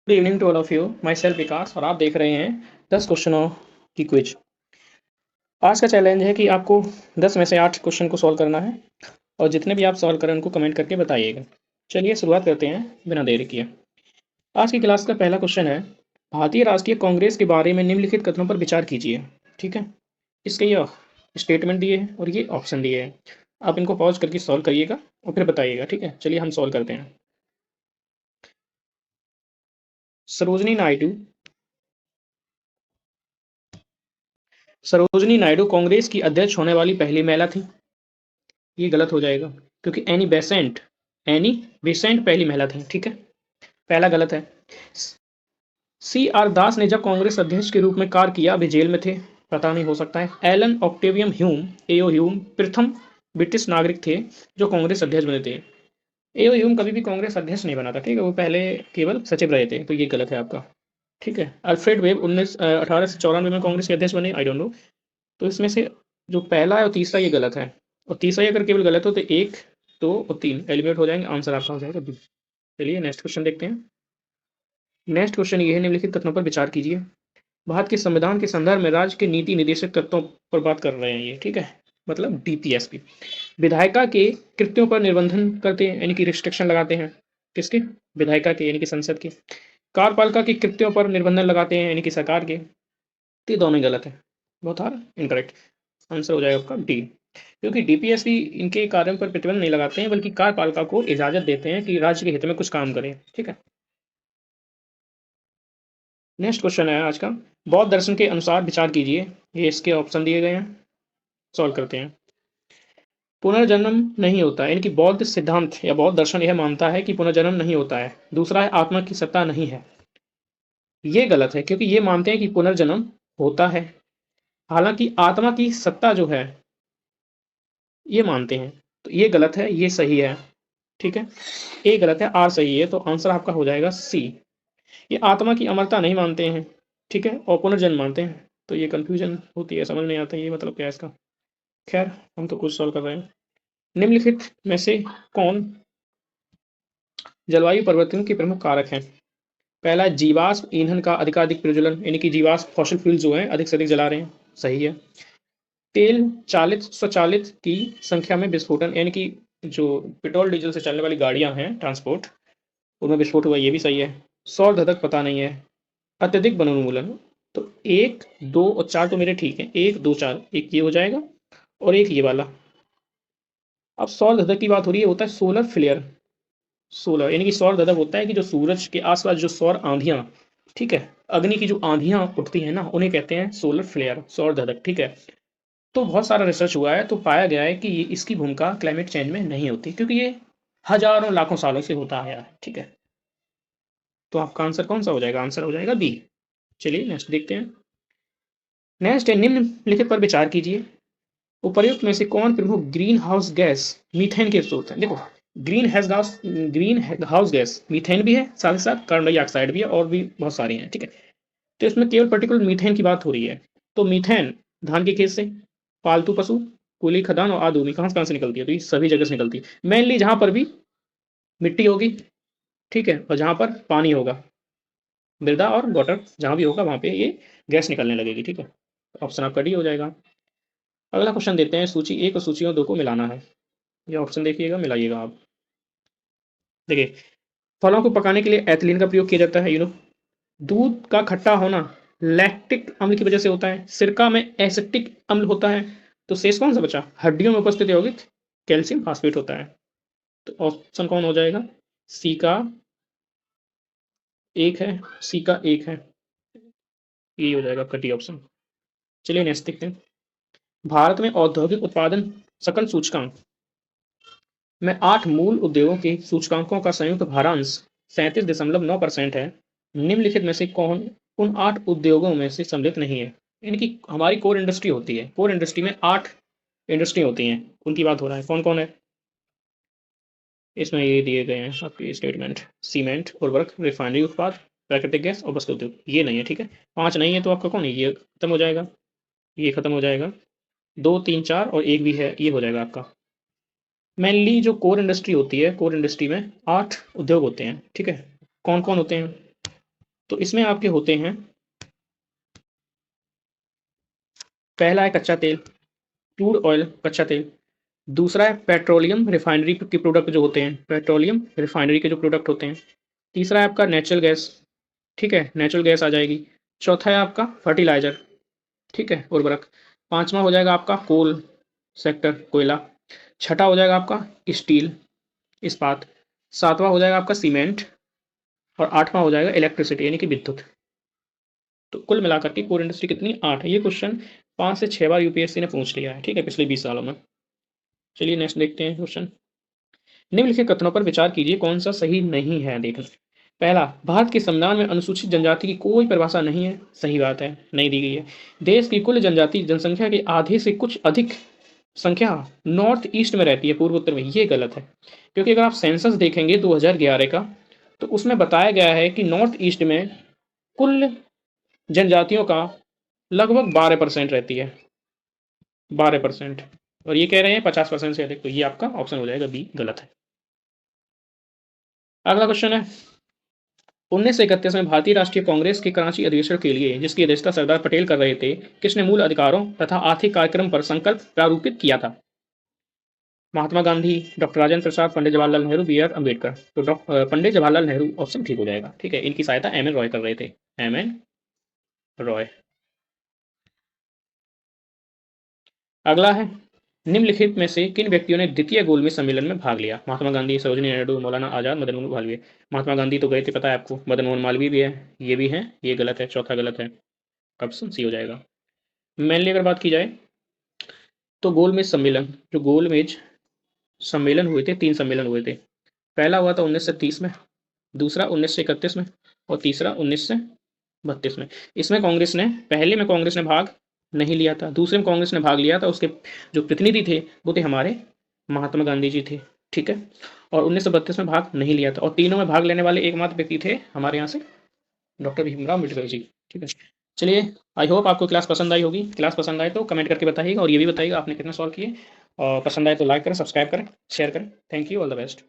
Good evening to all of you. Myself Vikas और आप देख रहे हैं 10 क्वेश्चनों की क्विज। आज का चैलेंज है कि आपको 10 में से 8 क्वेश्चन को सॉल्व करना है और जितने भी आप सॉल्व करें उनको कमेंट करके बताइएगा। चलिए शुरुआत करते हैं बिना देरी किए। आज की क्लास का पहला क्वेश्चन है, भारतीय राष्ट्रीय कांग्रेस के बारे में निम्नलिखित कथनों पर विचार कीजिए। ठीक है, इसके ये स्टेटमेंट दिए हैं और ये ऑप्शन दिए हैं। आप इनको पॉज करके सॉल्व करिएगा और फिर बताइएगा। ठीक है, चलिए हम सॉल्व करते हैं। सरोजनी नायडू सरोजनी नायडू कांग्रेस की अध्यक्ष होने वाली पहली महिला थी। ये गलत हो जाएगा क्योंकि एनी बेसेंट पहली महिला थी। ठीक है, पहला गलत है। सी आर दास ने जब कांग्रेस अध्यक्ष के रूप में कार्य किया वे जेल में थे, पता नहीं, हो सकता है। एलन ऑक्टेवियम ह्यूम एओ ह्यूम प्रथम ब्रिटिश नागरिक थे जो कांग्रेस अध्यक्ष बने थे। एओ ह्यूम कभी भी कांग्रेस अध्यक्ष नहीं बना था। ठीक है, वो पहले केवल सचिव रहे थे, तो ये गलत है आपका। ठीक है, अल्फ्रेड वेब 1894 में कांग्रेस के अध्यक्ष बने। I don't know. तो इसमें से जो पहला है और तीसरा ये गलत है, और तीसरा ही अगर केवल गलत हो तो एक, दो और तीन एलिमिनेट हो जाएंगे। आंसर आपका हो जाएगा बी। चलिए नेक्स्ट क्वेश्चन देखते हैं। नेक्स्ट क्वेश्चन ये है, निम्नलिखित कथनों पर विचार कीजिए। भारत के संविधान के संदर्भ में राज्य के नीति निर्देशक तत्वों पर बात कर रहे हैं ये। ठीक है, मतलब डीपीएसपी। विधायिका के कृत्यों पर निर्बंधन करते हैं, यानी कि रिस्ट्रिक्शन लगाते हैं। किसके? विधायिका के, यानी कि संसद के। कार्यपालिका के कृत्यों पर निर्बंधन लगाते हैं, यानी कि सरकार के। तो ये दोनों ही गलत है, बहुत आर इनकरेक्ट। आंसर हो जाएगा आपका डी, क्योंकि डीपीएसपी इनके कार्यों पर प्रतिबंध नहीं लगाते हैं बल्कि कार्यपालिका को इजाजत देते हैं कि राज्य के हित में कुछ काम करें। ठीक है, नेक्स्ट क्वेश्चन है आज का, बौद्ध दर्शन के अनुसार विचार कीजिए। ये इसके ऑप्शन दिए गए हैं, सॉल्व करते हैं। पुनर्जन्म नहीं होता है, यानी कि बौद्ध सिद्धांत या बौद्ध दर्शन यह मानता है कि पुनर्जन्म नहीं होता है। दूसरा है, आत्मा की सत्ता नहीं है। ये गलत है क्योंकि ये मानते हैं कि पुनर्जन्म होता है, हालांकि आत्मा की सत्ता जो है ये मानते हैं। तो ये गलत है, ये सही है। ठीक है, ए गलत है, आर सही है। तो आंसर आपका हो जाएगा सी। ये आत्मा की अमरता नहीं मानते हैं, ठीक है, और पुनर्जन्म मानते हैं। तो ये कंफ्यूजन होती है, समझ नहीं आता ये मतलब क्या है इसका। खैर, हम तो कुछ सॉल्व कर रहे हैं। निम्नलिखित में से कौन जलवायु परिवर्तन के प्रमुख कारक हैं? पहला, जीवाश्म ईंधन का अधिकाधिक प्रज्वलन, यानी कि जीवाश्म फॉसिल फ्यूल जो है अधिक से अधिक जला रहे हैं। सही है। तेल चालित स्वचालित की संख्या में विस्फोटन, यानी कि जो पेट्रोल डीजल से चलने वाली गाड़ियां हैं ट्रांसपोर्ट, उनमें विस्फोट हुआ, ये भी सही है। सौर धधक पता नहीं है। अत्यधिक वनोन्मूलन। तो एक, दो और चार तो मेरे ठीक है, एक, दो, चार, एक ये हो जाएगा और एक ये वाला। अब सौर धधक की बात हो रही है, होता है सोलर फ्लेयर। सोलर यानी कि सौर धधक होता है कि जो सूरज के आसपास जो सौर आंधियां, ठीक है, अग्नि की जो आंधियां उठती है ना, उन्हें कहते हैं सोलर फ्लेयर, सौर धधक। ठीक है, तो बहुत सारा रिसर्च हुआ है तो पाया गया है कि इसकी भूमिका क्लाइमेट चेंज में नहीं होती, क्योंकि ये हजारों लाखों सालों से होता आया है। ठीक है, तो आपका आंसर कौन सा हो जाएगा? आंसर हो जाएगा बी। चलिए नेक्स्ट देखते हैं। नेक्स्ट है, निम्नलिखित पर विचार कीजिए। उपर्युक्त में से कौन प्रमुख ग्रीन हाउस गैस मीथेन के स्रोत है? देखो, ग्रीन हाउस गैस मीथेन भी है, साथ ही साथ कार्बन डाइऑक्साइड भी है, और भी बहुत सारी हैं। ठीक है, तो इसमें केवल पर्टिकुलर मीथेन की बात हो रही है। तो मीथेन धान के खेत से, पालतू पशु, कोयले खदान और आदि में कहाँ से निकलती है? तो ये सभी जगह से निकलती है, मेनली जहां पर भी मिट्टी होगी, ठीक है, और जहां पर पानी होगा, मृदा और वाटर जहां भी होगा वहां पे ये गैस निकलने लगेगी। ठीक है, ऑप्शन आपका डी हो जाएगा। अगला क्वेश्चन देते हैं, सूची एक और सूची दो को मिलाना है। ये ऑप्शन देखिएगा, मिलाइएगा आप। देखिए, फलों को पकाने के लिए एथिलीन का प्रयोग किया जाता है, दूध का खट्टा होना लैक्टिक अम्ल की वजह से होता है। सिरका में एसिटिक अम्ल होता है। तो शेष कौन सा बचा? हड्डियों में उपस्थित यौगिक कैल्शियम फास्फेट होता है। तो ऑप्शन कौन हो जाएगा? सी का एक है, सी का एक है, ये हो जाएगा आपका डी ऑप्शन। चलिए नेक्स्ट देखते हैं। भारत में औद्योगिक उत्पादन सकल सूचकांक में 8 मूल उद्योगों के सूचकांकों का संयुक्त भारांश 37.9% है। निम्नलिखित में से कौन उन 8 उद्योगों में से सम्मिलित नहीं है? यानी कि हमारी कोर इंडस्ट्री होती है, कोर इंडस्ट्री में 8 इंडस्ट्री होती हैं, उनकी बात हो रहा है। कौन कौन है इसमें? ये दिए गए हैं आपके स्टेटमेंट, सीमेंट, उर्वरक, रिफाइनरी उत्पाद, प्राकृतिक गैस और वस्त्र उद्योग। ये नहीं है, ठीक है, 5 नहीं है, तो आपका कौन है? ये खत्म हो जाएगा, ये खत्म हो जाएगा। 2, 3, 4 और एक भी है, ये हो जाएगा आपका। मेनली जो कोर इंडस्ट्री होती है, कोर इंडस्ट्री में 8 उद्योग होते हैं। ठीक है, कौन कौन होते हैं? तो इसमें आपके होते हैं, पहला है कच्चा तेल, क्रूड ऑयल कच्चा तेल। दूसरा है पेट्रोलियम रिफाइनरी के प्रोडक्ट जो होते हैं, पेट्रोलियम रिफाइनरी के जो प्रोडक्ट होते हैं। तीसरा है आपका नेचुरल गैस, ठीक है, नेचुरल गैस आ जाएगी। चौथा है आपका फर्टिलाइजर, ठीक है, उर्वरक। पांचवा हो जाएगा आपका कोल सेक्टर, कोयला। छठा हो जाएगा आपका स्टील, इस्पात। सातवां हो जाएगा आपका सीमेंट। और आठवां हो जाएगा इलेक्ट्रिसिटी यानी कि विद्युत। तो कुल मिलाकर के कोर इंडस्ट्री कितनी, 8 है। ये क्वेश्चन 5 से 6 बार यूपीएससी ने पूछ लिया है, ठीक है, पिछले 20 सालों में। चलिए नेक्स्ट देखते हैं क्वेश्चन। निम्नलिखित कथनों पर विचार कीजिए, कौन सा सही नहीं है देखना। पहला, भारत के संविधान में अनुसूचित जनजाति की कोई परिभाषा नहीं है। सही बात है, नहीं दी गई है। देश की कुल जनजाति जनसंख्या के आधे से कुछ अधिक संख्या नॉर्थ ईस्ट में रहती है, पूर्व उत्तर में। ये गलत है, क्योंकि अगर आप सेंसस देखेंगे 2011 का, तो उसमें बताया गया है कि नॉर्थ ईस्ट में कुल जनजातियों का लगभग 12% रहती है, 12%। और ये कह रहे हैं 50% से अधिक, तो ये आपका ऑप्शन हो जाएगा बी, गलत है। अगला क्वेश्चन है, 1931 में भारतीय राष्ट्रीय कांग्रेस के कराची अधिवेशन के लिए, जिसकी अध्यक्षता सरदार पटेल कर रहे थे, किसने मूल अधिकारों तथा आर्थिक कार्यक्रम पर संकल्प प्रारूपित किया था? Mahatma Gandhi, doctor Rajendra Prasad, Pandit Jawaharlal Nehru, B R Ambedkar. तो पंडित जवाहरलाल नेहरू ऑप्शन ठीक हो जाएगा, ठीक है। इनकी सहायता एम एन रॉय कर रहे थे, एम एन रॉय। अगला है, निम्नलिखित में से किन व्यक्तियों ने द्वितीय गोलमेज सम्मेलन में भाग लिया? महात्मा गांधी, सरोजिनी नायडू, मौलाना आजाद, मदन मोहन मालवीय। महात्मा गांधी तो गए थे, पता है आपको। मदन मोहन मालवीय भी है, ये भी है, ये गलत है, चौथा गलत है, ऑप्शन सी हो जाएगा। मेनली अगर बात की जाए तो गोलमेज सम्मेलन, जो गोलमेज सम्मेलन हुए थे, 3 सम्मेलन हुए थे। पहला हुआ था 1930 में, दूसरा 1931 में, और तीसरा 1932 में। इसमें कांग्रेस ने, पहले में कांग्रेस ने भाग नहीं लिया था, दूसरे में कांग्रेस ने भाग लिया था। उसके जो प्रतिनिधि थे वो थे हमारे महात्मा गांधी जी थे, ठीक है। और 1932 में भाग नहीं लिया था, और तीनों में भाग लेने वाले एकमात्र व्यक्ति थे हमारे यहाँ से डॉक्टर भीमराव अम्बेडकर जी, ठीक है। चलिए, आई होप आपको क्लास पसंद आई होगी। क्लास पसंद आए तो कमेंट करके बताइएगा, और ये भी बताइएगा आपने कितना सॉल्व किए। और पसंद आए तो लाइक करें, सब्सक्राइब करें, शेयर करें। Thank you, all the best.